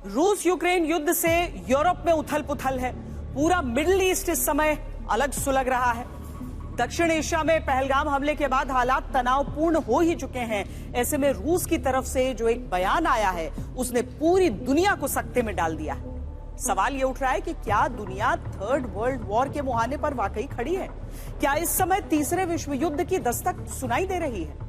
रूस यूक्रेन युद्ध से यूरोप में उथल पुथल है। पूरा मिडिल ईस्ट इस समय अलग सुलग रहा है। दक्षिण एशिया में पहलगाम हमले के बाद हालात तनावपूर्ण हो ही चुके हैं। ऐसे में रूस की तरफ से जो एक बयान आया है उसने पूरी दुनिया को सकते में डाल दिया है। सवाल ये उठ रहा है कि क्या दुनिया थर्ड वर्ल्ड वॉर के मुहाने पर वाकई खड़ी है? क्या इस समय तीसरे विश्व युद्ध की दस्तक सुनाई दे रही है?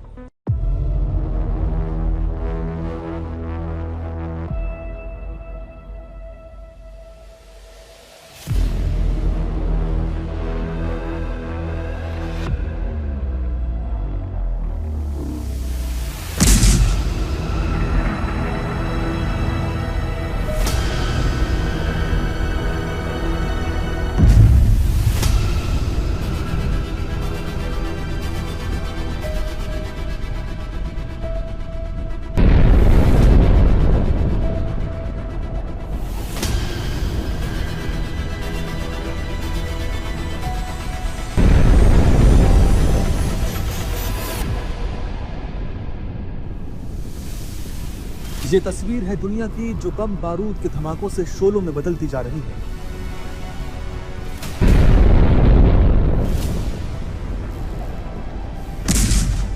ये तस्वीर है दुनिया की जो बम बारूद के धमाकों से शोलों में बदलती जा रही है।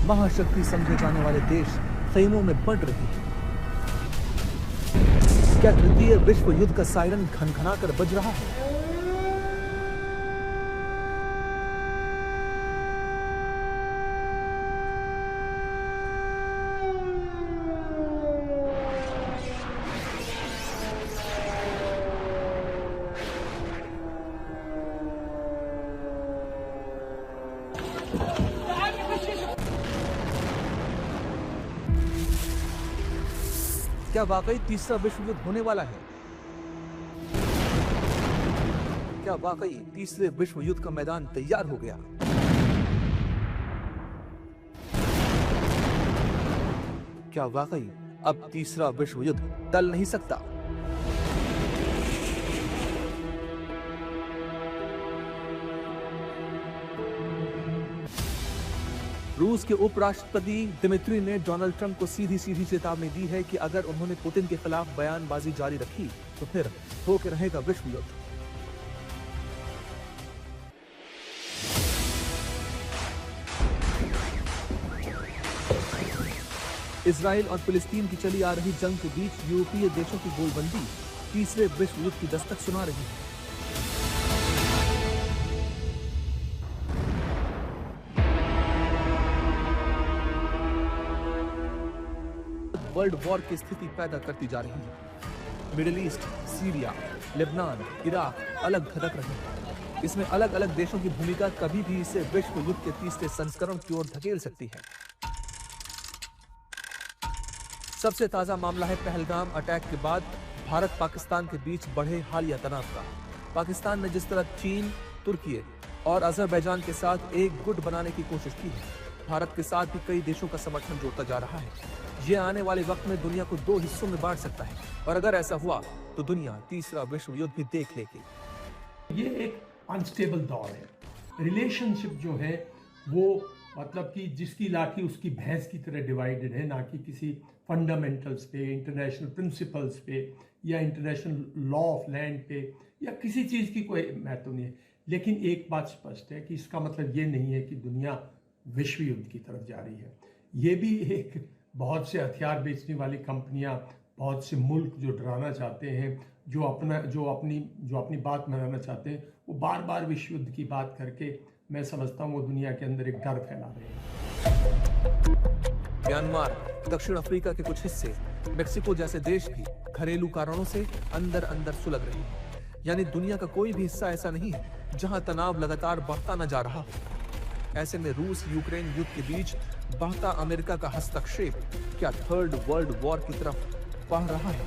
महाशक्ति समझे जाने वाले देश खेमों में बंट रहे हैं। क्या तृतीय विश्व युद्ध का सायरन खनखनाकर बज रहा है? क्या वाकई तीसरा विश्व युद्ध होने वाला है? क्या वाकई तीसरे विश्व युद्ध का मैदान तैयार हो गया? क्या वाकई अब तीसरा विश्व युद्ध टल नहीं सकता? रूस के उपराष्ट्रपति दिमित्री ने डोनाल्ड ट्रंप को सीधी सीधी चेतावनी दी है कि अगर उन्होंने पुतिन के खिलाफ बयानबाजी जारी रखी तो फिर होकर रहेगा विश्व युद्ध। इजराइल और फिलिस्तीन की चली आ रही जंग के बीच यूरोपीय देशों की गोलबंदी तीसरे विश्व युद्ध की दस्तक सुना रही है। वर्ल्ड वॉर की स्थिति पैदा करती जा रही है। Middle east, Syria, Lebanon, Iraq अलग खदक रहे हैं। इसमें अलग अलग देशों की भूमिका कभी भी इसे विश्व युद्ध के तीसरे संस्करण की ओर धकेल सकती है। सबसे ताजा मामला है पहलगाम अटैक के बाद भारत पाकिस्तान के बीच बढ़े हालिया तनाव का। पाकिस्तान ने जिस तरह चीन, तुर्की और अजरबैजान के साथ एक गुट बनाने की कोशिश की है, भारत के साथ भी कई देशों का समर्थन जोड़ता जा रहा है। ये आने वाले वक्त में दुनिया को दो हिस्सों में बांट सकता है और अगर ऐसा हुआ तो दुनिया तीसरा विश्व युद्ध भी देख लेगी। ये एक अनस्टेबल दौर है। रिलेशनशिप जो है वो मतलब कि जिसकी लाठी उसकी भैंस की तरह डिवाइडेड है, ना कि किसी फंडामेंटल्स पे, इंटरनेशनल प्रिंसिपल्स पे या इंटरनेशनल लॉ ऑफ लैंड पे या किसी चीज़ की कोई महत्व नहीं है। लेकिन एक बात स्पष्ट है कि इसका मतलब ये नहीं है कि दुनिया विश्व युद्ध की तरफ जा रही है। ये भी एक बहुत से हथियार बेचने वाली कंपनियां, बहुत से मुल्क जो डराना चाहते हैं, जो अपनी बात मनाना चाहते हैं, वो बार बार विश्व युद्ध की बात करके मैं समझता हूँ वो दुनिया के अंदर एक डर फैला रहे हैं। म्यांमार, दक्षिण अफ्रीका के कुछ हिस्से, मेक्सिको जैसे देश भी घरेलू कारणों से अंदर अंदर सुलग रहे हैं। यानी दुनिया का कोई भी हिस्सा ऐसा नहीं है जहां तनाव लगातार बढ़ता न जा रहा हो। ऐसे में रूस यूक्रेन युद्ध के बीच बढ़ता अमेरिका का हस्तक्षेप क्या थर्ड वर्ल्ड वॉर की तरफ बढ़ रहा है?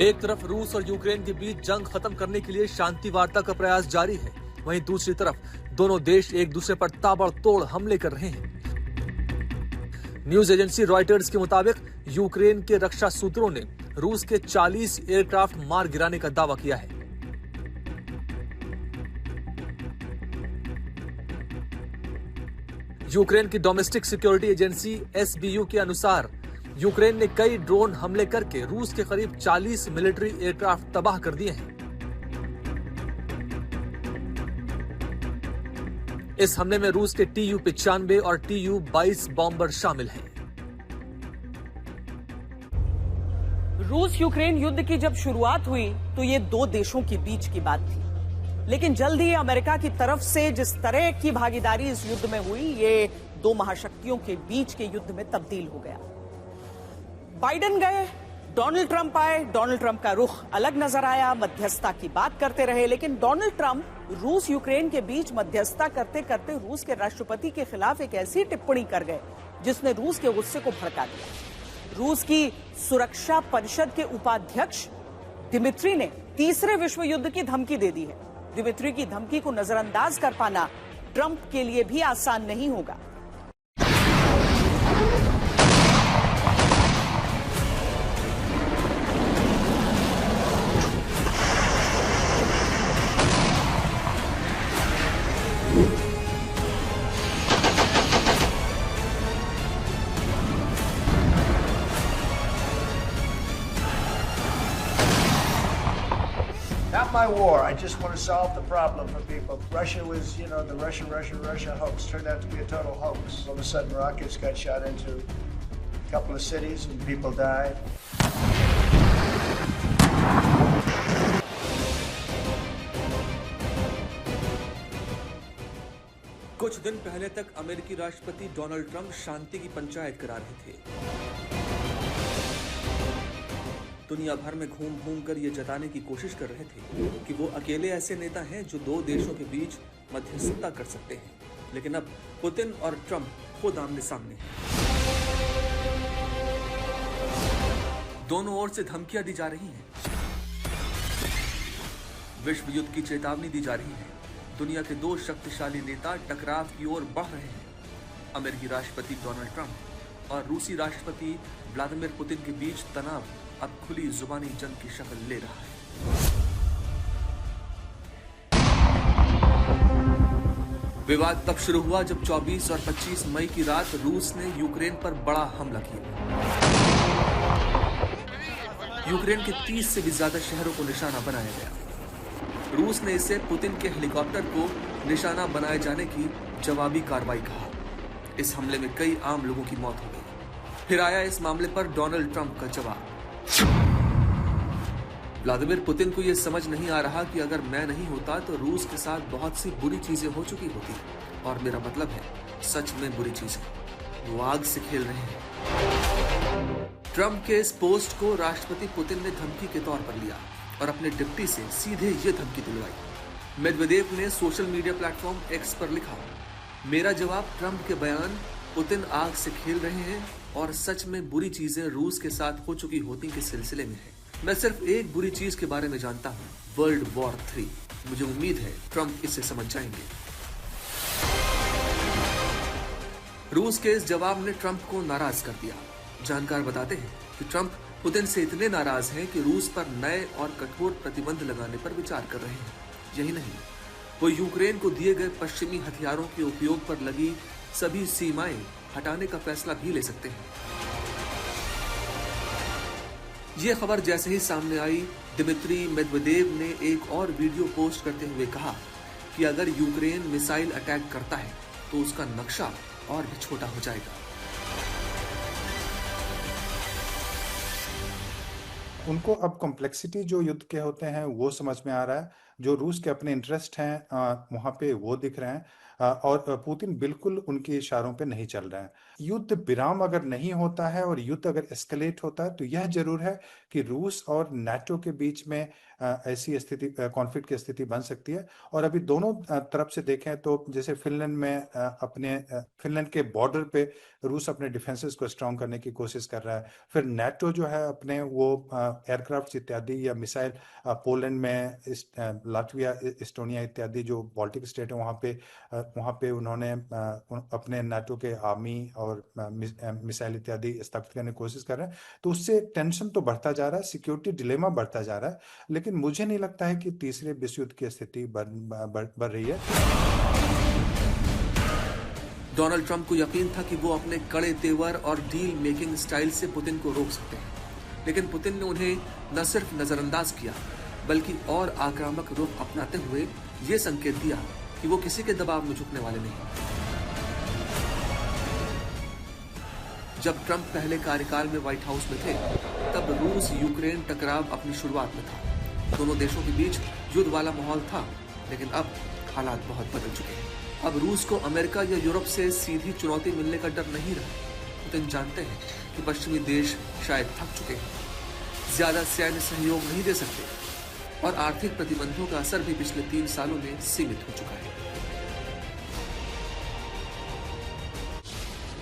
एक तरफ रूस और यूक्रेन के बीच जंग खत्म करने के लिए शांति वार्ता का प्रयास जारी है, वहीं दूसरी तरफ दोनों देश एक दूसरे पर ताबड़तोड़ हमले कर रहे हैं। न्यूज एजेंसी रॉयटर्स के मुताबिक यूक्रेन के रक्षा सूत्रों ने रूस के 40 एयरक्राफ्ट मार गिराने का दावा किया है। यूक्रेन की डोमेस्टिक सिक्योरिटी एजेंसी SBU के अनुसार यूक्रेन ने कई ड्रोन हमले करके रूस के करीब 40 मिलिट्री एयरक्राफ्ट तबाह कर दिए हैं। इस हमले में रूस के Tu-95 और Tu-22 बॉम्बर शामिल हैं। रूस यूक्रेन युद्ध की जब शुरुआत हुई तो ये दो देशों के बीच की बात थी, लेकिन जल्द ही अमेरिका की तरफ से जिस तरह की भागीदारी इस युद्ध में हुई, ये दो महाशक्तियों के बीच के युद्ध में तब्दील हो गया। बाइडेन गए, डोनाल्ड ट्रंप आए, डोनाल्ड ट्रंप का रुख अलग नजर आया, मध्यस्थता की बात करते रहे, लेकिन डोनाल्ड ट्रंप रूस यूक्रेन के बीच मध्यस्थता करते करते रूस के राष्ट्रपति के खिलाफ एक ऐसी टिप्पणी कर गए जिसने रूस के गुस्से को भड़का दिया। रूस की सुरक्षा परिषद के उपाध्यक्ष दिमित्री ने तीसरे विश्व युद्ध की धमकी दे दी है। दिमित्री की धमकी को नजरअंदाज कर पाना ट्रंप के लिए भी आसान नहीं होगा। Not my war. I just want to solve the problem for people. Russia was, the Russia hoax turned out to be a total hoax. All of a sudden, rockets got shot into a couple of cities and people died. कुछ दिन पहले तक अमेरिकी राष्ट्रपति Donald Trump शांति की पंचायत करा रहे थे। दुनिया भर में घूम घूम कर ये जताने की कोशिश कर रहे थे कि वो अकेले ऐसे नेता हैं जो दो देशों के बीच मध्यस्थता कर सकते हैं, लेकिन अब पुतिन और ट्रंप खुद आमने सामने हैं। दोनों ओर से धमकियां दी जा रही हैं, विश्व युद्ध की चेतावनी दी जा रही है। दुनिया के दो शक्तिशाली नेता टकराव की ओर बढ़ रहे हैं। अमेरिकी राष्ट्रपति डोनाल्ड ट्रंप और रूसी राष्ट्रपति व्लादिमीर पुतिन के बीच तनाव अब खुली जुबानी जंग की शक्ल ले रहा है। विवाद तब शुरू हुआ जब 24 और 25 मई की रात रूस ने यूक्रेन पर बड़ा हमला किया। यूक्रेन के 30 से भी ज्यादा शहरों को निशाना बनाया गया। रूस ने इसे पुतिन के हेलीकॉप्टर को निशाना बनाए जाने की जवाबी कार्रवाई कहा। इस हमले में कई आम लोगों की मौत हो गई। फिर आया इस मामले पर डोनाल्ड ट्रंप का जवाब। व्लादिमीर पुतिन को यह समझ नहीं आ रहा कि अगर मैं नहीं होता तो रूस के साथ बहुत सी बुरी चीजें हो चुकी होती, और मेरा मतलब है सच में बुरी चीजें। वो आग से खेल रहे हैं। ट्रंप के इस पोस्ट को राष्ट्रपति पुतिन ने धमकी के तौर पर लिया और अपने डिप्टी से सीधे ये धमकी दिलवाई। मेदवेदेव ने सोशल मीडिया प्लेटफॉर्म X पर लिखा, मेरा जवाब ट्रंप के बयान पुतिन आग से खेल रहे हैं और सच में बुरी चीजें रूस के साथ हो चुकी होती के सिलसिले में है। मैं सिर्फ एक बुरी चीज के बारे में जानता हूं, वर्ल्ड वॉर 3। मुझे उम्मीद है ट्रंप इसे समझ जाएंगे। रूस के इस जवाब ने ट्रंप को नाराज कर दिया। जानकार बताते हैं कि ट्रंप पुतिन से इतने नाराज हैं कि रूस पर नए और कठोर प्रतिबंध लगाने पर विचार कर रहे हैं। यही नहीं, वो यूक्रेन को दिए गए पश्चिमी हथियारों के उपयोग पर लगी सभी सीमाएं हटाने का फैसला भी ले सकते हैं। यह खबर जैसे ही सामने आई, दिमित्री मेदवेदेव ने एक और वीडियो पोस्ट करते हुए कहा कि अगर यूक्रेन मिसाइल अटैक करता है तो उसका नक्शा और भी छोटा हो जाएगा। उनको अब कॉम्प्लेक्सिटी जो युद्ध के होते हैं वो समझ में आ रहा है। जो रूस के अपने इंटरेस्ट हैं वहाँ पे वो दिख रहे हैं, और पुतिन बिल्कुल उनके इशारों पे नहीं चल रहे हैं। युद्ध विराम अगर नहीं होता है और युद्ध अगर एस्केलेट होता है तो यह जरूर है कि रूस और नाटो के बीच में ऐसी स्थिति, कॉन्फ्लिक्ट की स्थिति बन सकती है। और अभी दोनों तरफ से देखें तो जैसे फिनलैंड में फिनलैंड के बॉर्डर पे रूस अपने डिफेंसेस को स्ट्रांग करने की कोशिश कर रहा है। फिर नाटो जो है अपने वो एयरक्राफ्ट इत्यादि या मिसाइल पोलैंड में, लाटविया, एस्टोनिया इत्यादि जो बाल्टिक स्टेट है वहाँ पे उन्होंने अपने नाटो के आर्मी और मिसाइल इत्यादि स्थापित करने की कोशिश कर रहे हैं। तो उससे टेंशन तो बढ़ता जा रहा है, सिक्योरिटी डिलेमा बढ़ता जा रहा है, लेकिन मुझे नहीं लगता है कि तीसरे विश्व युद्ध की स्थिति बढ़ रही है। डोनाल्ड ट्रंप को यकीन था कि वो अपने कड़े तेवर और डील मेकिंग स्टाइल से पुतिन को रोक सकते हैं, लेकिन पुतिन ने उन्हें न सिर्फ नजरअंदाज किया बल्कि और आक्रामक रुख अपनाते हुए ये संकेत दिया कि वो किसी के दबाव में झुकने वाले नहीं। जब ट्रंप पहले कार्यकाल में व्हाइट हाउस में थे, तब रूस यूक्रेन टकराव अपनी शुरुआत में था। दोनों देशों के बीच युद्ध वाला माहौल था, लेकिन अब हालात बहुत बदल चुके हैं। अब रूस को अमेरिका या यूरोप से सीधी चुनौती मिलने का डर नहीं रहा। पुतिन जानते हैं कि पश्चिमी देश शायद थक चुके हैं, ज्यादा सैन्य सहयोग नहीं दे सकते और आर्थिक प्रतिबंधों का असर भी पिछले 3 सालों में सीमित हो चुका है।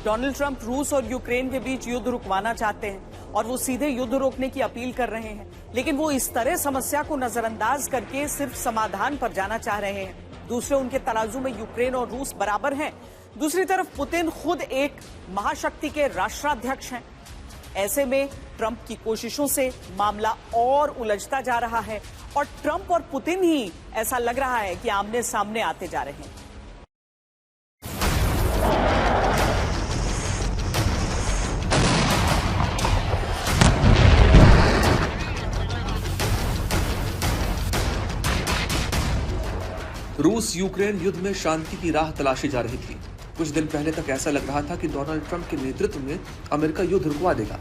डोनाल्ड ट्रंप रूस और यूक्रेन के बीच युद्ध रुकवाना चाहते हैं और वो सीधे युद्ध रोकने की अपील कर रहे हैं, लेकिन वो इस तरह समस्या को नजरअंदाज करके सिर्फ समाधान पर जाना चाह रहे हैं। दूसरे उनके तराजू में यूक्रेन और रूस बराबर हैं। दूसरी तरफ पुतिन खुद एक महाशक्ति के राष्ट्राध्यक्ष हैं। ऐसे में ट्रंप की कोशिशों से मामला और उलझता जा रहा है और ट्रंप और पुतिन ही ऐसा लग रहा है कि आमने सामने आते जा रहे हैं। रूस यूक्रेन युद्ध में शांति की राह तलाशी जा रही थी। कुछ दिन पहले तक ऐसा लग रहा था कि डोनाल्ड ट्रंप के नेतृत्व में अमेरिका युद्ध रुकवा देगा।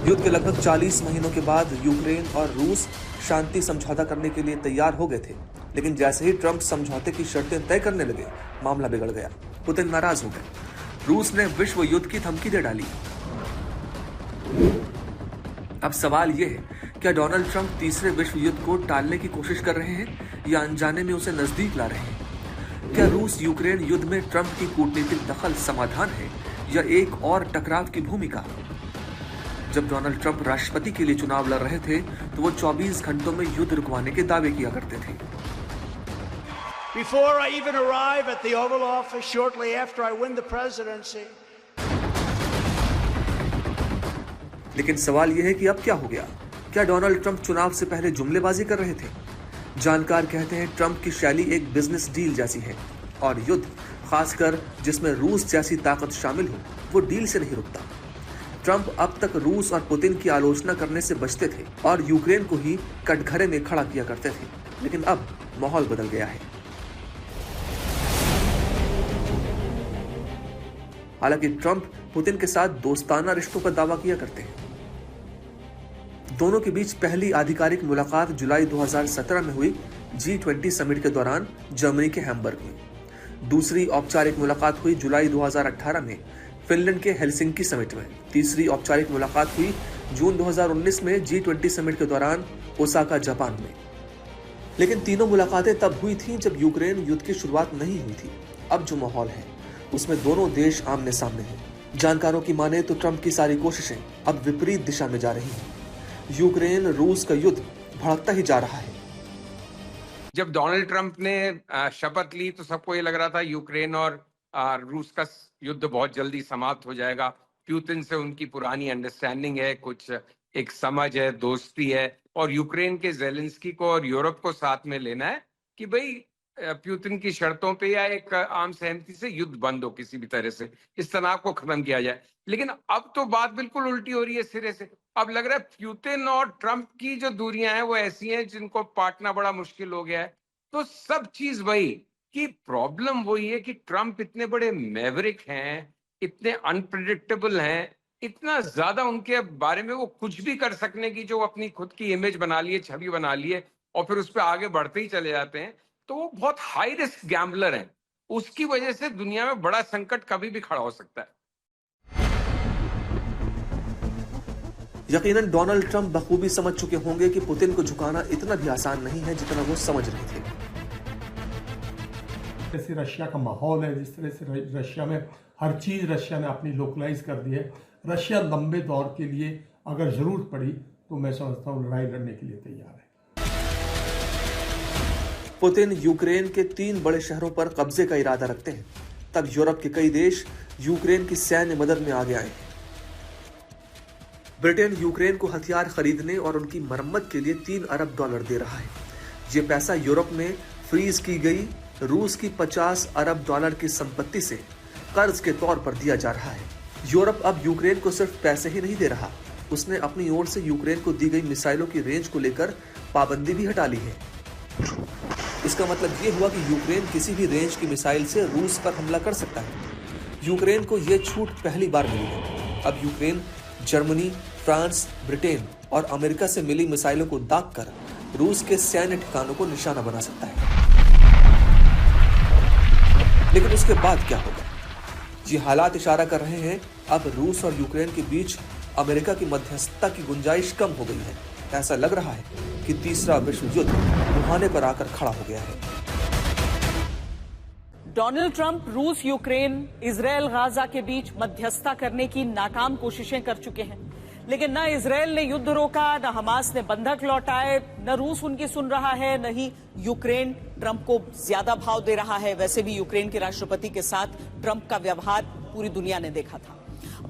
युद्ध के लगभग 40 महीनों के बाद यूक्रेन और रूस शांति समझौता करने के लिए तैयार हो गए थे, लेकिन जैसे ही ट्रंप समझौते की शर्तें तय करने लगे, मामला बिगड़ गया। पुतिन नाराज हो गए। रूस ने विश्व युद्ध की धमकी दे डाली। अब सवाल यह है, क्या डोनाल्ड ट्रंप तीसरे विश्व युद्ध को टालने की कोशिश कर रहे हैं या अनजाने में उसे नजदीक ला रहे हैं? क्या रूस यूक्रेन युद्ध में ट्रंप की कूटनीतिक दखल समाधान है या एक और टकराव की भूमिका? जब डोनाल्ड ट्रंप राष्ट्रपति के लिए चुनाव लड़ रहे थे, तो वो 24 घंटों में युद्ध रुकवाने के दावे किया करते थे। Before I even arrive at the Oval Office, shortly after I win the presidency. लेकिन सवाल यह है कि अब क्या हो गया? क्या डोनाल्ड ट्रंप चुनाव से पहले जुमलेबाजी कर रहे थे? जानकार कहते हैं ट्रंप की शैली एक बिजनेस डील जैसी है और युद्ध, खासकर जिसमें रूस जैसी ताकत शामिल हो, वो डील से नहीं रुकता। ट्रंप अब तक रूस और पुतिन की आलोचना करने से बचते थे और यूक्रेन को ही कटघरे में खड़ा किया करते थे, लेकिन अब माहौल बदल गया है। हालांकि ट्रंप पुतिन के साथ दोस्ताना रिश्तों का दावा किया करते हैं। दोनों के बीच पहली आधिकारिक मुलाकात जुलाई 2017 में हुई G20 समिट के दौरान जर्मनी के हैम्बर्ग में। दूसरी औपचारिक मुलाकात हुई जुलाई 2018 में फिनलैंड के हेलसिंकी समिट में। तीसरी औपचारिक मुलाकात हुई जून 2019 में G20 समिट के दौरान ओसाका, जापान में। लेकिन तीनों मुलाकातें तब हुई थीं जब यूक्रेन युद्ध की शुरुआत नहीं हुई थी। अब जो माहौल है उसमें दोनों देश आमने सामने हैं। जानकारों की माने तो ट्रंप की सारी कोशिशें अब विपरीत दिशा में जा रही हैं। यूक्रेन रूस का युद्ध भड़कता ही जा रहा है। जब डोनाल्ड ट्रंप ने शपथ ली तो सबको ये लग रहा था यूक्रेन और रूस का युद्ध बहुत जल्दी समाप्त हो जाएगा। पुतिन से उनकी पुरानी अंडरस्टैंडिंग है, कुछ एक समझ है, दोस्ती है, और यूक्रेन के ज़ेलेंस्की को और यूरोप को साथ में लेना है कि भाई पुतिन की शर्तों पे या एक आम सहमति से युद्ध बंद हो, किसी भी तरह से इस तनाव को खत्म किया जाए। लेकिन अब तो बात बिल्कुल उल्टी हो रही है सिरे से। अब लग रहा है पुतिन और ट्रंप की जो दूरियां हैं वो ऐसी हैं जिनको पाटना बड़ा मुश्किल हो गया है। तो सब चीज वही कि प्रॉब्लम वही है कि ट्रंप इतने बड़े मैवरिक हैं, इतने अनप्रेडिक्टेबल हैं, इतना ज्यादा उनके बारे में वो कुछ भी कर सकने की जो अपनी खुद की इमेज बना लिए, छवि बना लिए, और फिर उस पर आगे बढ़ते ही चले जाते हैं। तो वो बहुत हाई रिस्क गैम्बलर हैं। उसकी वजह से दुनिया में बड़ा संकट कभी भी खड़ा हो सकता है। यकीनन डोनाल्ड ट्रंप बखूबी समझ चुके होंगे कि पुतिन को झुकाना इतना भी आसान नहीं है जितना वो समझ रहे थे। जैसे रशिया का माहौल है, जिस तरह से रशिया में हर चीज रशिया ने अपनी लोकलाइज कर दी है, रशिया लंबे दौर के लिए अगर जरूरत पड़ी तो मैं समझता हूँ लड़ाई लड़ने के लिए तैयार है। पुतिन यूक्रेन के 3 बड़े शहरों पर कब्जे का इरादा रखते हैं। तब यूरोप के कई देश यूक्रेन की सैन्य मदद में आगे आए। ब्रिटेन यूक्रेन को हथियार खरीदने और उनकी मरम्मत के लिए $3 अरब दे रहा है। ये पैसा यूरोप में फ्रीज की गई रूस की 50 अरब डॉलर की संपत्ति से कर्ज के तौर पर दिया जा रहा है। यूरोप अब यूक्रेन को सिर्फ पैसे ही नहीं दे रहा, उसने अपनी ओर से यूक्रेन को दी गई मिसाइलों की रेंज को लेकर पाबंदी भी हटा ली है। इसका मतलब ये हुआ कि यूक्रेन किसी भी रेंज की मिसाइल से रूस पर हमला कर सकता है। यूक्रेन को यह छूट पहली बार मिली है। अब यूक्रेन जर्मनी, फ्रांस, ब्रिटेन और अमेरिका से मिली मिसाइलों को दागकर रूस के सैन्य ठिकानों को निशाना बना सकता है। लेकिन उसके बाद क्या होगा? ये हालात इशारा कर रहे हैं अब रूस और यूक्रेन के बीच अमेरिका की मध्यस्थता की गुंजाइश कम हो गई है। ऐसा लग रहा है कि तीसरा विश्व युद्ध मुहाने पर आकर खड़ा हो गया है। डोनाल्ड ट्रंप रूस, यूक्रेन, इजरायल, गाजा के बीच मध्यस्थता करने की नाकाम कोशिशें कर चुके हैं, लेकिन न इजरायल ने युद्ध रोका, न हमास ने बंधक लौटाए, न रूस उनकी सुन रहा है, न ही यूक्रेन ट्रंप को ज्यादा भाव दे रहा है। वैसे भी यूक्रेन के राष्ट्रपति के साथ ट्रंप का व्यवहार पूरी दुनिया ने देखा था।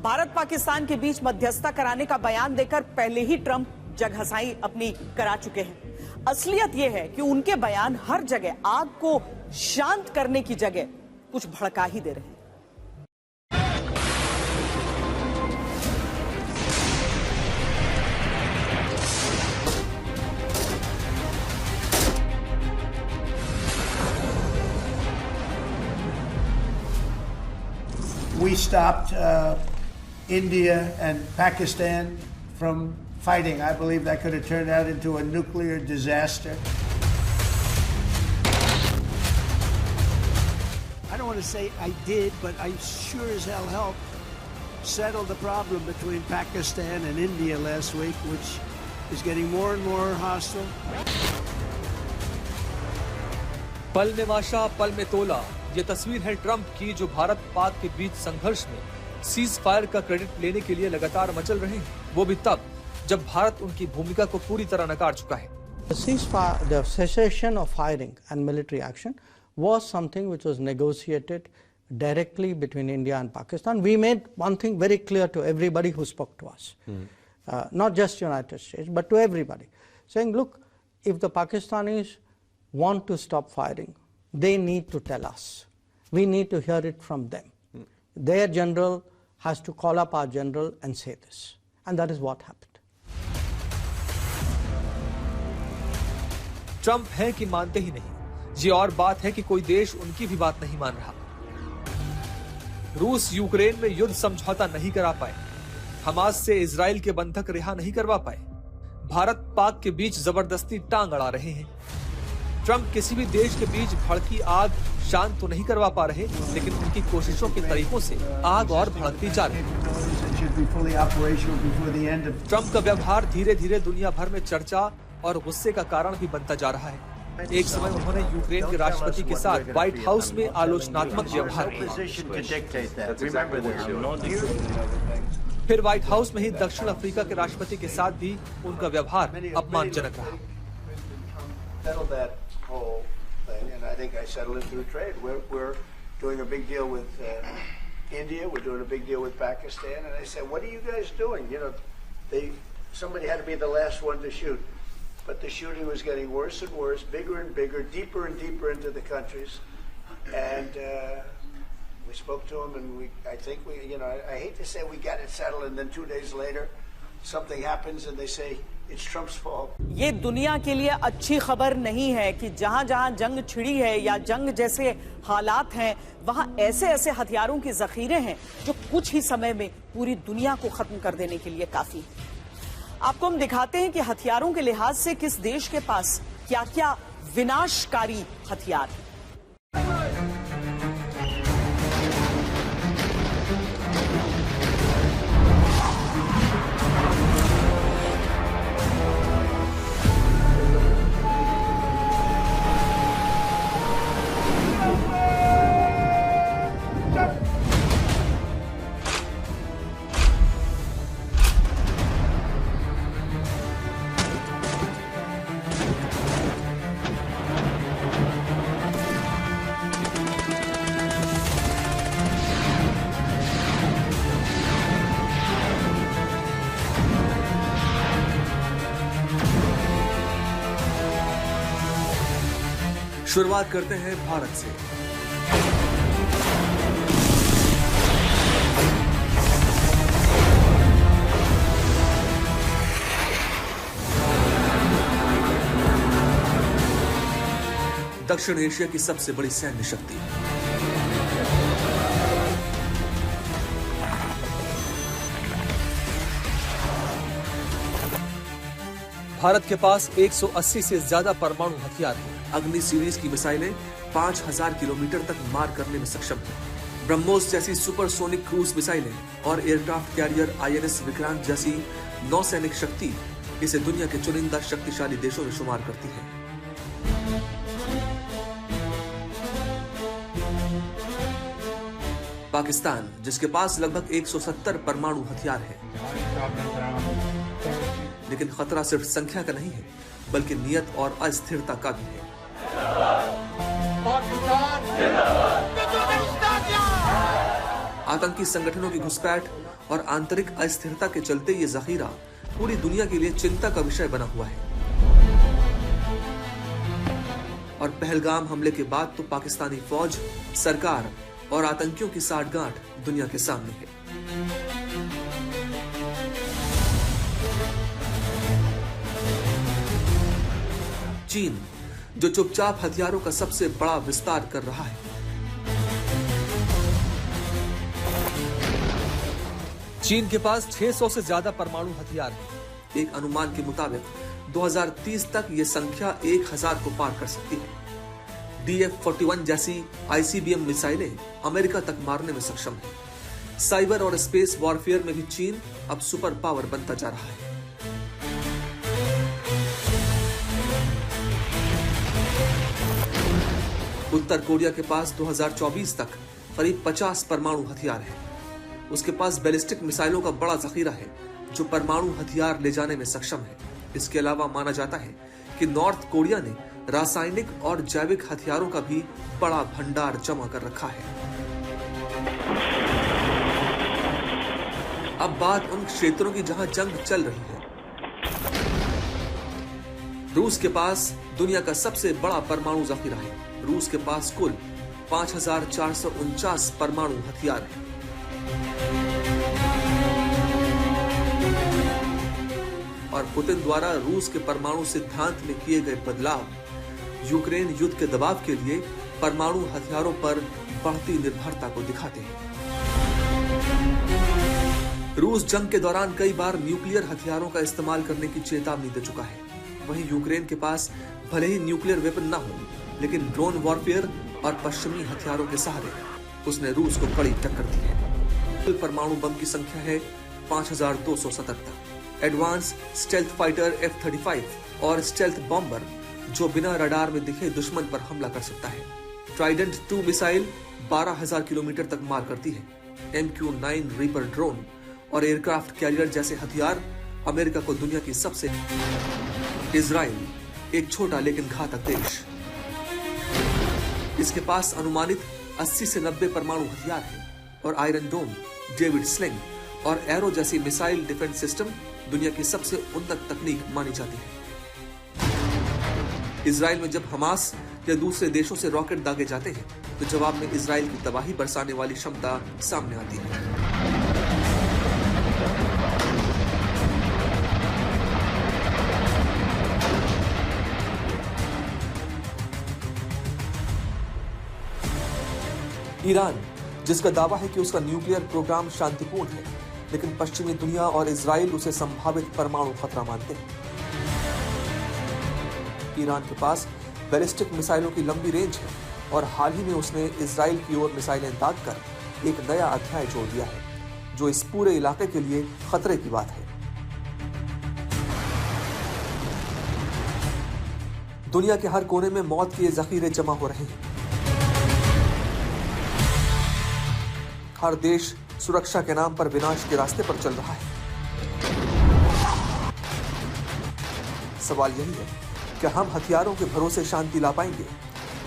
भारत पाकिस्तान के बीच मध्यस्थता कराने का बयान देकर पहले ही ट्रंप जगहंसाई अपनी करा चुके हैं। असलियत यह है कि उनके बयान हर जगह आग को शांत करने की जगह कुछ भड़का ही दे रहे हैं। We stopped India and Pakistan from fighting. I believe that could have turned out into a nuclear disaster. I don't want to say I did, but I sure as hell helped settle the problem between Pakistan and India last week, which is getting more and more hostile. पल में माशा, पल में तोला, ये तस्वीर है Trump की, जो भारत पाक के बीच संघर्ष में सीज फायर का क्रेडिट लेने के लिए लगातार मचल रहे हैं, वो भी तब जब भारत उनकी भूमिका को पूरी तरह नकार चुका है। The ceasefire, the cessation of firing and military action was something which was negotiated directly between India and Pakistan. We made one thing very clear to everybody who spoke to us, not just United States, but to everybody, saying, look, if the Pakistanis want to stop firing, they need to tell us. We need to hear it from them. Their general has to call up our general and say this. And that is what happened. Trump है कि मानते ही नहीं, ये और बात है कि कोई देश उनकी भी बात नहीं मान रहा। रूस यूक्रेन में युद्ध समझौता नहीं करा पाए, हमास से इजराइल के बंधक रिहा नहीं करवा पाए, भारत पाक के बीच जबरदस्ती टांग अड़ा रहे हैं। ट्रंप किसी भी देश के बीच भड़की आग शांत तो नहीं करवा पा रहे, लेकिन उनकी कोशिशों के तरीकों से आग और भड़कती जा रही है। ट्रंप का व्यवहार धीरे धीरे दुनिया भर में चर्चा और गुस्से का कारण भी बनता जा रहा है। एक समय उन्होंने यूक्रेन के राष्ट्रपति के साथ व्हाइट हाउस में आलोचनात्मक व्यवहार किया। फिर व्हाइट हाउस में ही दक्षिण अफ्रीका के राष्ट्रपति के साथ भी उनका व्यवहार अपमानजनक रहा। Whole thing, and I think I settled it through trade. We're doing a big deal with India. We're doing a big deal with Pakistan. And I said, "What are you guys doing?" You know, somebody had to be the last one to shoot, but the shooting was getting worse and worse, bigger and bigger, deeper and deeper into the countries. And we spoke to them, and I think I hate to say we got it settled, and then 2 days later, something happens, and they say, It's Trump's fault. ये दुनिया के लिए अच्छी खबर नहीं है कि जहां जहां जंग छिड़ी है या जंग जैसे हालात हैं, वहां ऐसे ऐसे हथियारों की जखीरे हैं जो कुछ ही समय में पूरी दुनिया को खत्म कर देने के लिए काफी है। आपको हम दिखाते हैं कि हथियारों के लिहाज से किस देश के पास क्या क्या विनाशकारी हथियार हैं। शुरुआत करते हैं भारत से। दक्षिण एशिया की सबसे बड़ी सैन्य शक्ति। भारत के पास 180 से ज्यादा परमाणु हथियार हैं। अग्नि सीरीज की मिसाइलें 5000 किलोमीटर तक मार करने में सक्षम हैं। ब्रह्मोस जैसी सुपरसोनिक क्रूज मिसाइलें और एयरक्राफ्ट कैरियर INS विक्रांत जैसी नौसैनिक शक्ति इसे दुनिया के चुनिंदा शक्तिशाली देशों में शुमार करती है। पाकिस्तान, जिसके पास लगभग 170 परमाणु हथियार हैं, लेकिन खतरा सिर्फ संख्या का नहीं है, बल्कि नियत और अस्थिरता का भी है। आतंकी संगठनों की घुसपैठ और आंतरिक अस्थिरता के चलते ये जखीरा पूरी दुनिया के लिए चिंता का विषय बना हुआ है। और पहलगाम हमले के बाद तो पाकिस्तानी फौज, सरकार और आतंकियों की साठगांठ दुनिया के सामने है। चीन, जो चुपचाप हथियारों का सबसे बड़ा विस्तार कर रहा है। चीन के पास 600 से ज्यादा परमाणु हथियार हैं। एक अनुमान के मुताबिक 2030 तक ये संख्या 1000 को पार कर सकती है। DF-41 जैसी ICBM मिसाइलें अमेरिका तक मारने में सक्षम है। साइबर और स्पेस वॉरफेयर में भी चीन अब सुपर पावर बनता जा रहा है। उत्तर कोरिया के पास 2024 तक करीब 50 परमाणु हथियार हैं। उसके पास बैलिस्टिक मिसाइलों का बड़ा जखीरा है, जो परमाणु हथियार ले जाने में सक्षम है। इसके अलावा माना जाता है कि नॉर्थ कोरिया ने रासायनिक और जैविक हथियारों का भी बड़ा भंडार जमा कर रखा है। अब बात उन क्षेत्रों की जहां जंग चल रही है। रूस के पास दुनिया का सबसे बड़ा परमाणु जखीरा है। रूस के पास कुल 5449 परमाणु हथियार हैं। और पुतिन द्वारा रूस के परमाणु सिद्धांत में किए गए बदलाव यूक्रेन युद्ध के दबाव के लिए परमाणु हथियारों पर बढ़ती निर्भरता को दिखाते हैं। रूस जंग के दौरान कई बार न्यूक्लियर हथियारों का इस्तेमाल करने की चेतावनी दे चुका है। वहीं यूक्रेन के पास भले ही न्यूक्लियर वेपन न हो, लेकिन ड्रोन वॉरफेयर और पश्चिमी हथियारों के सहारे उसने रूस को कड़ी टक्कर दी है। कुल परमाणु बम की संख्या है 5277। एडवांस स्टेल्थ फाइटर F-35 और स्टेल्थ बॉम्बर, जो बिना रडार में दिखे दुश्मन पर हमला कर सकता है। ट्राइडेंट 2 मिसाइल 12,000 किलोमीटर तक मार करती है। MQ-9 रीपर ड्रोन और एयरक्राफ्ट कैरियर जैसे हथियार अमेरिका को दुनिया की सबसे। इजराइल, एक छोटा लेकिन घातक देश, इसके पास अनुमानित 80 से 90 परमाणु हथियार हैं और आयरन डोम, डेविड स्लिंग और एरो जैसी मिसाइल डिफेंस सिस्टम दुनिया की सबसे उन्नत तकनीक मानी जाती है। इजराइल में जब हमास या दूसरे देशों से रॉकेट दागे जाते हैं, तो जवाब में इजराइल की तबाही बरसाने वाली क्षमता सामने आती है। ईरान, जिसका दावा है कि उसका न्यूक्लियर प्रोग्राम शांतिपूर्ण है, लेकिन पश्चिमी दुनिया और इजराइल उसे संभावित परमाणु खतरा मानते हैं। ईरान के पास बैलिस्टिक मिसाइलों की लंबी रेंज है और हाल ही में उसने इजराइल की ओर मिसाइलें दागकर एक नया अध्याय जोड़ दिया है, जो इस पूरे इलाके के लिए खतरे की बात है। दुनिया के हर कोने में मौत के जखीरे जमा हो रहे हैं। हर देश सुरक्षा के नाम पर विनाश के रास्ते पर चल रहा है। सवाल यही है कि हम हथियारों के भरोसे शांति ला पाएंगे,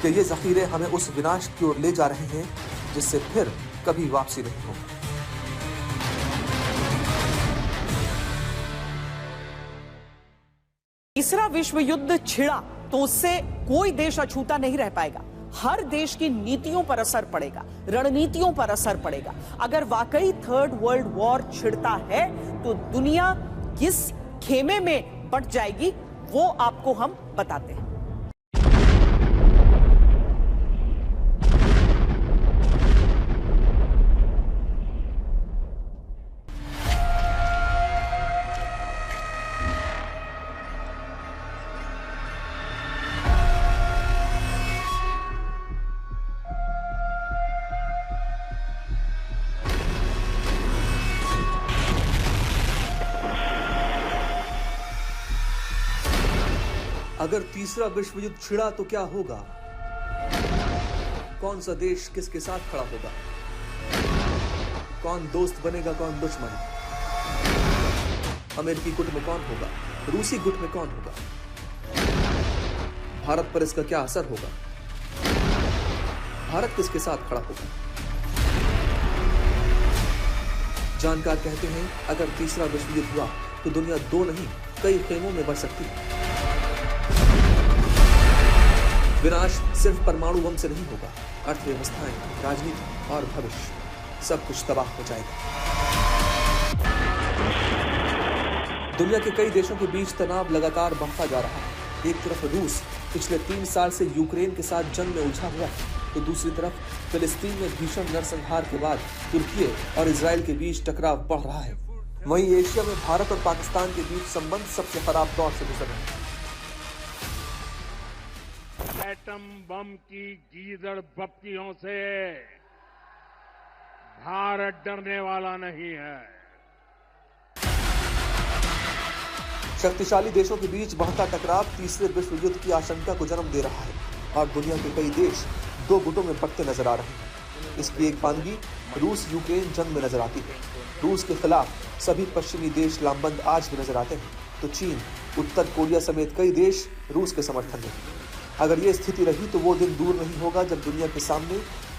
कि ये जखीरे हमें उस विनाश की ओर ले जा रहे हैं जिससे फिर कभी वापसी नहीं होगी। तीसरा विश्व युद्ध छिड़ा तो उससे कोई देश अछूता नहीं रह पाएगा। हर देश की नीतियों पर असर पड़ेगा, रणनीतियों पर असर पड़ेगा। अगर वाकई थर्ड वर्ल्ड वॉर छिड़ता है तो दुनिया किस खेमे में बंट जाएगी वो आपको हम बताते हैं। अगर तीसरा विश्व युद्ध छिड़ा तो क्या होगा? कौन सा देश किसके साथ खड़ा होगा? कौन दोस्त बनेगा, कौन दुश्मन? अमेरिकी गुट में कौन होगा? रूसी गुट में कौन होगा? भारत पर इसका क्या असर होगा? भारत किसके साथ खड़ा होगा? जानकार कहते हैं अगर तीसरा विश्व युद्ध हुआ तो दुनिया दो नहीं कई खेमों में बढ़ सकती है। विनाश सिर्फ परमाणु बम से नहीं होगा, अर्थव्यवस्थाएं, राजनीति और भविष्य सब कुछ तबाह हो जाएगा। दुनिया के कई देशों के बीच तनाव लगातार बढ़ता जा रहा है। एक तरफ रूस पिछले 3 साल से यूक्रेन के साथ जंग में उलझा हुआ है, तो दूसरी तरफ फिलिस्तीन में भीषण नरसंहार के बाद तुर्की और इजराइल के बीच टकराव बढ़ रहा है। वहीं एशिया में भारत और पाकिस्तान के बीच संबंध सबसे खराब दौर से गुजर रहे हैं। एटम बम की गीदड़ बत्तियों से भारत डरने वाला नहीं है। शक्तिशाली देशों के बीच बढ़ता टकराव तीसरे विश्व युद्ध की आशंका को जन्म दे रहा है और दुनिया के कई देश दो गुटों में बंटते नजर आ रहे हैं। इसकी एक बानगी रूस यूक्रेन जंग में नजर आती है। रूस के खिलाफ सभी पश्चिमी देश लामबंद आज भी नजर आते हैं, तो चीन, उत्तर कोरिया समेत कई देश रूस के समर्थन में। अगर ये स्थिति रही तो वो दिन दूर नहीं होगा जब दुनिया के सामने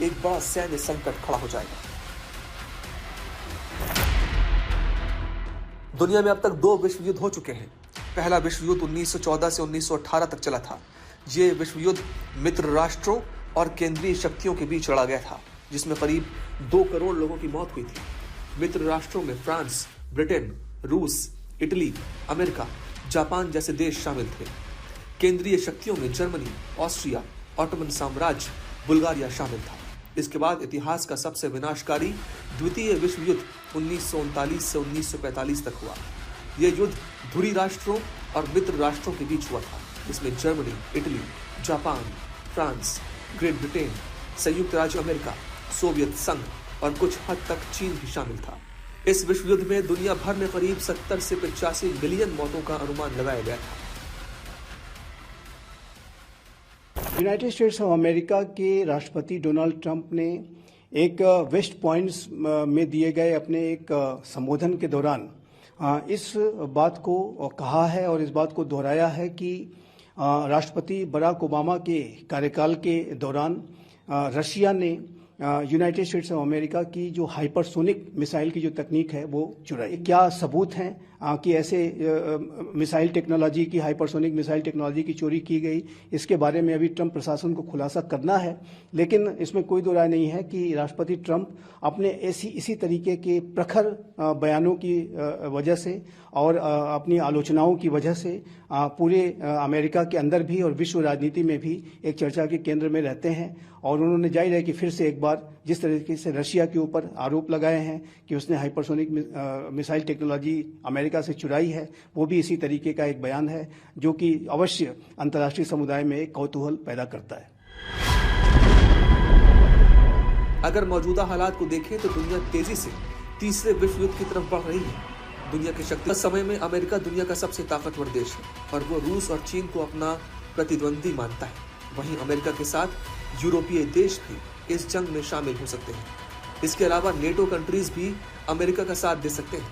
एक बड़ा सैन्य संकट खड़ा हो जाएगा। दुनिया में अब तक 2 विश्व युद्ध हो चुके हैं। पहला विश्व युद्ध 1914 से 1918 तक चला था। ये विश्व युद्ध मित्र राष्ट्रों और केंद्रीय शक्तियों के बीच लड़ा गया था, जिसमें करीब 2 करोड़ लोगों की मौत हुई थी। मित्र राष्ट्रों में फ्रांस, ब्रिटेन, रूस, इटली, अमेरिका, जापान जैसे देश शामिल थे। केंद्रीय शक्तियों में जर्मनी, ऑस्ट्रिया, ऑटोमन साम्राज्य, बुल्गारिया शामिल था। इसके बाद इतिहास का सबसे विनाशकारी द्वितीय विश्व युद्ध 1939 से 1945 तक हुआ। यह युद्ध धुरी राष्ट्रों और मित्र राष्ट्रों के बीच हुआ था, जिसमें Germany, Italy, Japan, France, great Britain, संयुक्त राज्य अमेरिका, सोवियत संघ और कुछ हद तक चीन भी शामिल था। इस विश्व युद्ध में दुनिया भर में करीब 70 से 85 मिलियन मौतों का अनुमान लगाया गया था। यूनाइटेड स्टेट्स ऑफ अमेरिका के राष्ट्रपति डोनाल्ड ट्रंप ने एक वेस्ट पॉइंट्स में दिए गए अपने एक संबोधन के दौरान इस बात को कहा है और इस बात को दोहराया है कि राष्ट्रपति बराक ओबामा के कार्यकाल के दौरान रशिया ने यूनाइटेड स्टेट्स ऑफ अमेरिका की जो हाइपरसोनिक मिसाइल की जो तकनीक है वो चुराई। क्या सबूत हैं कि ऐसे मिसाइल टेक्नोलॉजी की, हाइपरसोनिक मिसाइल टेक्नोलॉजी की चोरी की गई, इसके बारे में अभी ट्रंप प्रशासन को खुलासा करना है। लेकिन इसमें कोई दो राय नहीं है कि राष्ट्रपति ट्रंप अपने इसी तरीके के प्रखर बयानों की वजह से और अपनी आलोचनाओं की वजह से पूरे अमेरिका के अंदर भी और विश्व राजनीति में भी एक चर्चा के केंद्र में रहते हैं। और उन्होंने जाहिर है कि फिर से एक बार जिस तरीके से रशिया के ऊपर आरोप लगाए हैं कि उसने हाइपरसोनिक मिसाइल टेक्नोलॉजी अमेरिका से चुराई है, वो भी इसी तरीके का एक बयान है जो कि अवश्य अंतर्राष्ट्रीय समुदाय में एक कौतूहल पैदा करता है। अगर मौजूदा हालात को देखें तो दुनिया तेजी से तीसरे विश्व युद्ध की तरफ बढ़ रही है। दुनिया की शक्ति समय में अमेरिका दुनिया का सबसे ताकतवर देश है और वो रूस और चीन को अपना प्रतिद्वंदी मानता है। वहीं अमेरिका के साथ यूरोपीय देश भी इस जंग में शामिल हो सकते हैं। इसके अलावा नेटो कंट्रीज भी अमेरिका का साथ दे सकते हैं।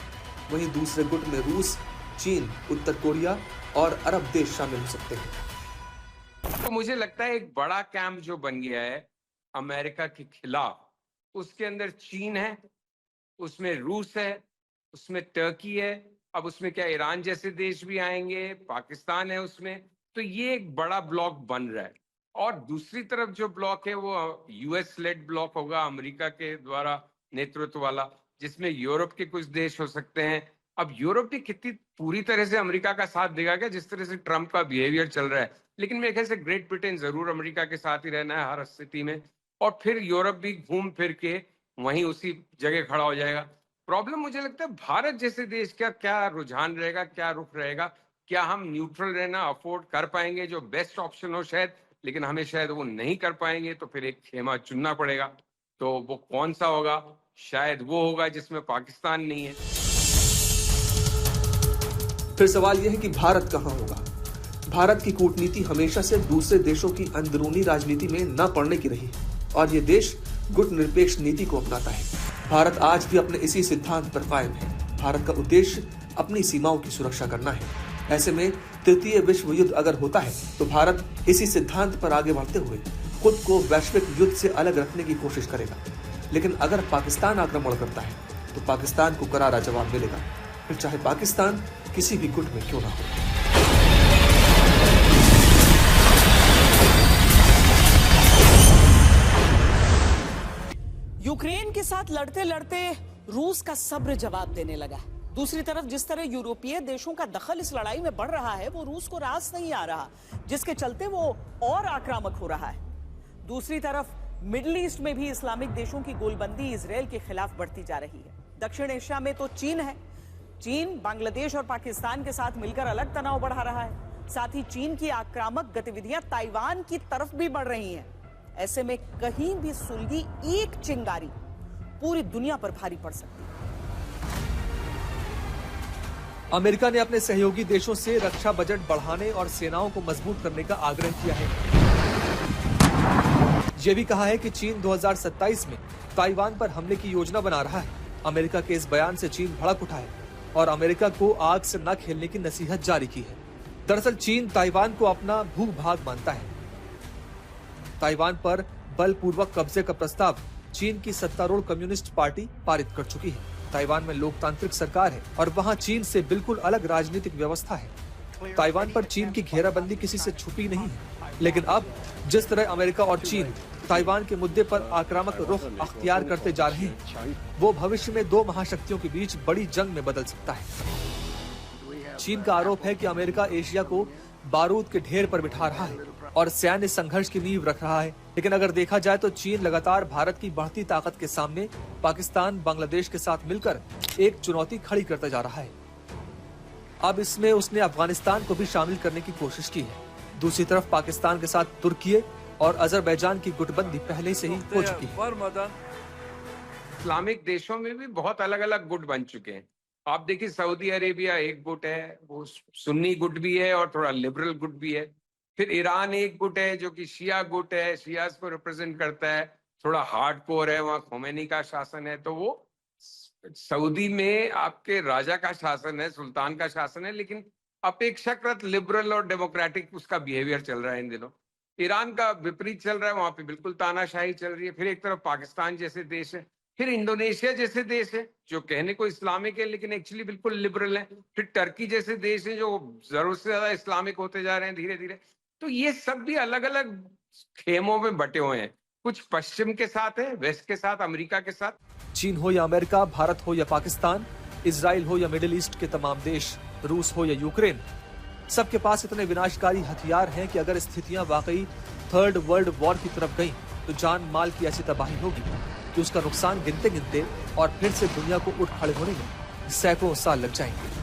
वहीं दूसरे गुट में रूस, चीन, उत्तर कोरिया और अरब देश शामिल हो सकते हैं। तो मुझे लगता है एक बड़ा कैंप जो बन गया है अमेरिका के खिलाफ, उसके अंदर चीन है, उसमें रूस है, उसमें टर्की है, अब उसमें क्या ईरान जैसे देश भी आएंगे, पाकिस्तान है उसमें, तो ये एक बड़ा ब्लॉक बन रहा है। और दूसरी तरफ जो ब्लॉक है वो यूएस लेड ब्लॉक होगा, अमेरिका के द्वारा नेतृत्व वाला, जिसमें यूरोप के कुछ देश हो सकते हैं। अब यूरोप भी कितनी पूरी तरह से अमेरिका का साथ देगा क्या, जिस तरह से ट्रंप का बिहेवियर चल रहा है। लेकिन मेरे ख्याल से ग्रेट ब्रिटेन जरूर अमेरिका के साथ ही रहना है हर स्थिति में, और फिर यूरोप भी घूम फिर के वहीं उसी जगह खड़ा हो जाएगा। प्रॉब्लम मुझे लगता है भारत जैसे देश का क्या रुझान रहेगा, क्या रुख रहेगा, क्या हम न्यूट्रल रहना अफोर्ड कर पाएंगे, जो बेस्ट ऑप्शन हो शायद, लेकिन हमें शायद वो नहीं कर पाएंगे, तो फिर एक खेमा चुनना पड़ेगा। तो वो कौन सा होगा? शायद वो होगा जिसमें पाकिस्तान नहीं है। फिर सवाल यह है कि भारत कहां होगा। भारत की कूटनीति हमेशा से दूसरे देशों की अंदरूनी राजनीति में न पड़ने की रही है और ये देश गुट निरपेक्ष नीति को अपनाता है। भारत आज भी अपने इसी सिद्धांत पर कायम है। भारत का उद्देश्य अपनी सीमाओं की सुरक्षा करना है। ऐसे में तृतीय विश्व युद्ध अगर होता है तो भारत इसी सिद्धांत पर आगे बढ़ते हुए खुद को वैश्विक युद्ध से अलग रखने की कोशिश करेगा। लेकिन अगर पाकिस्तान आक्रमण करता है तो पाकिस्तान को करारा जवाब मिलेगा, फिर चाहे पाकिस्तान किसी भी गुट में क्यों ना हो। यूक्रेन के साथ लड़ते लड़ते रूस का सब्र जवाब देने लगा। दूसरी तरफ जिस तरह यूरोपीय देशों का दखल इस लड़ाई में बढ़ रहा है वो रूस को रास नहीं आ रहा, जिसके चलते वो और आक्रामक हो रहा है। दूसरी तरफ मिडिल ईस्ट में भी इस्लामिक देशों की गोलबंदी इजराइल के खिलाफ बढ़ती जा रही है। दक्षिण एशिया में तो चीन है। चीन बांग्लादेश और पाकिस्तान के साथ मिलकर अलग तनाव बढ़ा रहा है। साथ ही चीन की आक्रामक गतिविधियां ताइवान की तरफ भी बढ़ रही हैं। ऐसे में कहीं भी सुलगी एक चिंगारी पूरी दुनिया पर भारी पड़ सकती है। अमेरिका ने अपने सहयोगी देशों से रक्षा बजट बढ़ाने और सेनाओं को मजबूत करने का आग्रह किया है। यह भी कहा है कि चीन 2027 में ताइवान पर हमले की योजना बना रहा है। अमेरिका के इस बयान से चीन भड़क उठा है और अमेरिका को आग से न खेलने की नसीहत जारी की है। दरअसल चीन ताइवान को अपना भूभाग मानता है। ताइवान पर बलपूर्वक कब्जे का प्रस्ताव चीन की सत्तारूढ़ कम्युनिस्ट पार्टी पारित कर चुकी है। ताइवान में लोकतांत्रिक सरकार है और वहां चीन से बिल्कुल अलग राजनीतिक व्यवस्था है। ताइवान पर चीन की घेराबंदी किसी से छुपी नहीं है। लेकिन अब जिस तरह अमेरिका और चीन ताइवान के मुद्दे पर आक्रामक रुख अख्तियार करते जा रहे हैं, वो भविष्य में दो महाशक्तियों के बीच बड़ी जंग में बदल सकता है। चीन का आरोप है कि अमेरिका एशिया को बारूद के ढेर पर बिठा रहा है और सैन्य संघर्ष की नींव रख रहा है। लेकिन अगर देखा जाए तो चीन लगातार भारत की बढ़ती ताकत के सामने पाकिस्तान, बांग्लादेश के साथ मिलकर एक चुनौती खड़ी करता जा रहा है। अब इसमें उसने अफगानिस्तान को भी शामिल करने की कोशिश की है। दूसरी तरफ पाकिस्तान के साथ तुर्की और अजरबैजान की गुटबंदी पहले से ही हो चुकी है। इस्लामिक देशों में भी बहुत अलग अलग गुट बन चुके हैं। आप देखिए सऊदी अरेबिया एक गुट है, वो सुन्नी गुट भी है और थोड़ा लिबरल गुट भी है। फिर ईरान एक गुट है जो कि शिया गुट है, शियाज को रिप्रेजेंट करता है, थोड़ा हार्डकोर है, वहाँ खोमेनी का शासन है। तो वो सऊदी में आपके राजा का शासन है, सुल्तान का शासन है, लेकिन अपेक्षाकृत लिबरल और डेमोक्रेटिक उसका बिहेवियर चल रहा है इन दिनों। ईरान का विपरीत चल रहा है, वहां पे बिल्कुल तानाशाही चल रही है। फिर एक तरफ पाकिस्तान जैसे देश है, फिर इंडोनेशिया जैसे देश है जो कहने को इस्लामिक है लेकिन एक्चुअली बिल्कुल लिबरल है। फिर टर्की जैसे देश है जो जरूरत से ज्यादा इस्लामिक होते जा रहे हैं धीरे धीरे। तो ये सब भी अलग अलग खेमों में बटे हुए हैं। कुछ पश्चिम के साथ है, वेस्ट के साथ, अमेरिका के साथ। चीन हो या अमेरिका, भारत हो या पाकिस्तान, इजराइल हो या मिडिल ईस्ट के तमाम देश, रूस हो या यूक्रेन, सबके पास इतने विनाशकारी हथियार हैं कि अगर स्थितियां वाकई थर्ड वर्ल्ड वॉर की तरफ गईं तो जान माल की ऐसी तबाही होगी कि उसका नुकसान गिनते गिनते और फिर से दुनिया को उठ खड़े होने में सैकड़ों साल लग जाएंगे।